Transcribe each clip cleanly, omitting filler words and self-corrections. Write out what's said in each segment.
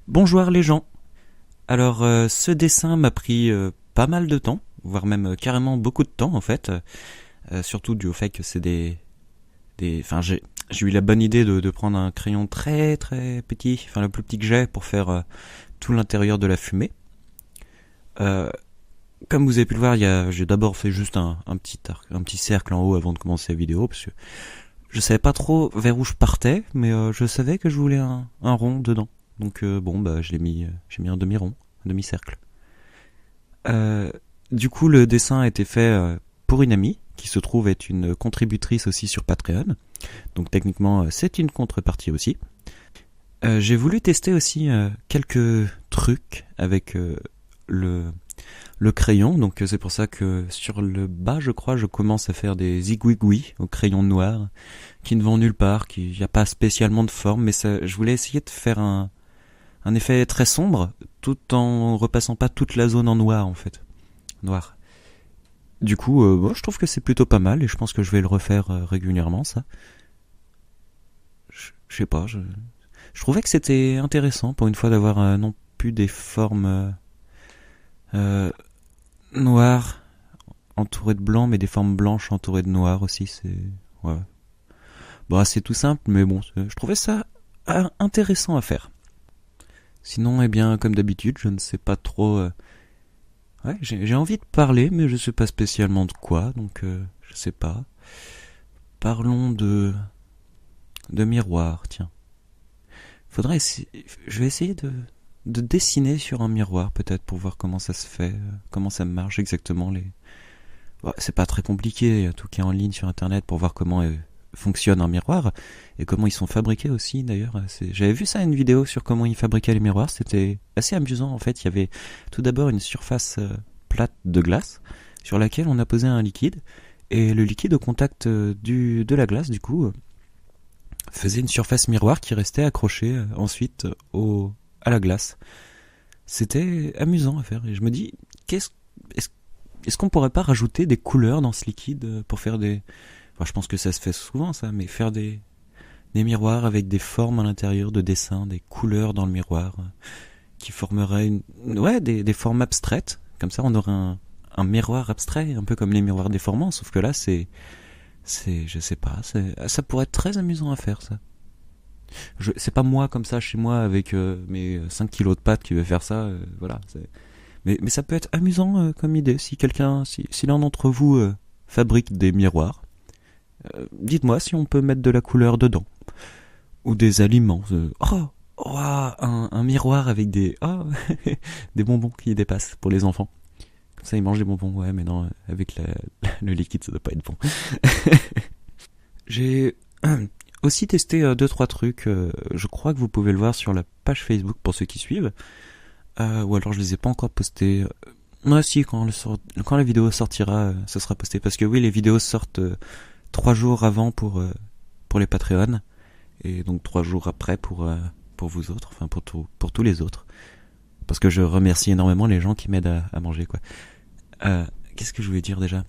Bonjour les gens. Alors ce dessin m'a pris pas mal de temps, voire même carrément beaucoup de temps en fait, surtout dû au fait que c'est enfin j'ai eu la bonne idée de prendre un crayon très très petit, enfin le plus petit que j'ai pour faire tout l'intérieur de la fumée. Euh, Comme vous avez pu le voir, j'ai d'abord fait juste un petit cercle en haut avant de commencer la vidéo parce que je savais pas trop vers où je partais, mais je savais que je voulais un rond dedans. Donc bon bah j'ai mis un demi-rond, un demi-cercle. Euh, du coup, le dessin a été fait pour une amie qui se trouve être une contributrice aussi sur Patreon. Donc techniquement, c'est une contrepartie aussi. J'ai voulu tester aussi quelques trucs avec le crayon. Donc c'est pour ça que sur le bas, je crois, je commence à faire des zigouigouis au crayon noir qui ne vont nulle part, qui n'y a pas spécialement de forme, mais je voulais essayer de faire un effet très sombre tout en repassant pas toute la zone en noir en fait. Noir. Du coup, bon, je trouve que c'est plutôt pas mal et je pense que je vais le refaire régulièrement, ça. Je sais pas, je trouvais que c'était intéressant pour une fois d'avoir non plus des formes euh, noires entourées de blanc, mais des formes blanches entourées de noir aussi. C'est ouais. Bon, c'est tout simple, mais bon, je trouvais ça intéressant à faire. Sinon, eh bien, comme d'habitude, je ne sais pas trop. Ouais, j'ai envie de parler, mais je sais pas spécialement de quoi, donc je sais pas. Parlons de miroir, tiens. Je vais essayer de dessiner sur un miroir peut-être pour voir comment ça se fait, comment ça marche exactement les. Ouais, c'est pas très compliqué, il y a tout qui est en ligne sur internet pour voir comment fonctionne un miroir et comment ils sont fabriqués aussi d'ailleurs. J'avais vu ça une vidéo sur comment ils fabriquaient les miroirs, c'était assez amusant en fait. Il y avait tout d'abord une surface plate de glace sur laquelle on a posé un liquide et le liquide au contact de la glace du coup faisait une surface miroir qui restait accrochée ensuite à la glace. C'était amusant à faire et je me dis qu'est-ce est-ce est-ce qu'on pourrait pas rajouter des couleurs dans ce liquide pour faire des. Enfin, je pense que ça se fait souvent ça, mais faire des miroirs avec des formes à l'intérieur de dessins, des couleurs dans le miroir qui formeraient ouais des formes abstraites. Comme ça, on aurait un miroir abstrait, un peu comme les miroirs déformants, sauf que là je sais pas, ça pourrait être très amusant à faire ça. C'est pas moi comme ça chez moi avec mes 5 kilos de pâtes qui vais faire ça, voilà. Mais ça peut être amusant comme idée si l'un d'entre vous fabrique des miroirs. Dites-moi si on peut mettre de la couleur dedans ou des aliments. Oh, un miroir avec des bonbons qui dépassent pour les enfants. Comme ça ils mangent des bonbons, ouais, mais non, avec le liquide ça doit pas être bon. J'ai aussi testé deux trois trucs. Je crois que vous pouvez le voir sur la page Facebook pour ceux qui suivent. Ou alors je les ai pas encore postés. Ouais, si, quand la vidéo sortira, ça sera posté. Parce que oui, les vidéos sortent 3 jours avant pour les Patreons. Et donc 3 jours après pour vous autres, enfin pour tous les autres. Parce que je remercie énormément les gens qui m'aident à manger, quoi. Qu'est-ce que je voulais dire déjà?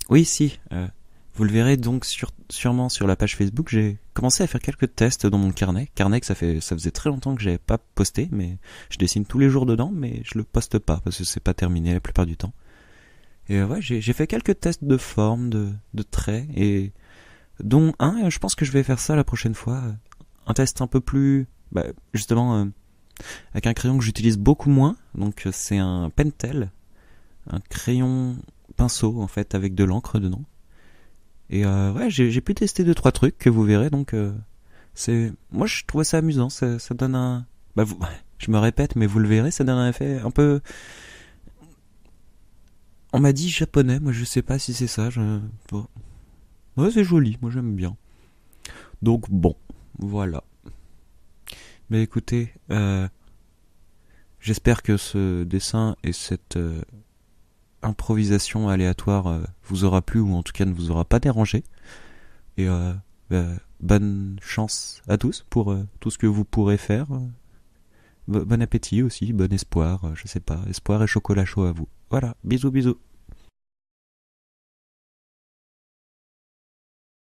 Oui, si. Vous le verrez donc sûrement sur la page Facebook. J'ai commencé à faire quelques tests dans mon carnet que ça faisait très longtemps que j'avais pas posté, mais je dessine tous les jours dedans, mais je le poste pas parce que c'est pas terminé la plupart du temps. Et ouais, j'ai fait quelques tests de forme, de traits, et dont un, je pense que je vais faire ça la prochaine fois. Un test un peu plus, bah, justement, avec un crayon que j'utilise beaucoup moins. Donc c'est un Pentel, un crayon pinceau en fait avec de l'encre dedans. Et ouais, j'ai pu tester deux trois trucs que vous verrez. Donc moi je trouvais ça amusant. Ça donne un, bah je me répète, mais vous le verrez, ça donne un effet un peu. On m'a dit japonais, moi je sais pas si c'est ça. Bon. Ouais, c'est joli, moi j'aime bien. Donc bon, voilà. Mais écoutez, j'espère que ce dessin et cette improvisation aléatoire vous aura plu ou en tout cas ne vous aura pas dérangé. Et bah, bonne chance à tous pour tout ce que vous pourrez faire. Bon appétit aussi, bon espoir, je sais pas, espoir et chocolat chaud à vous. Voilà, bisous bisous.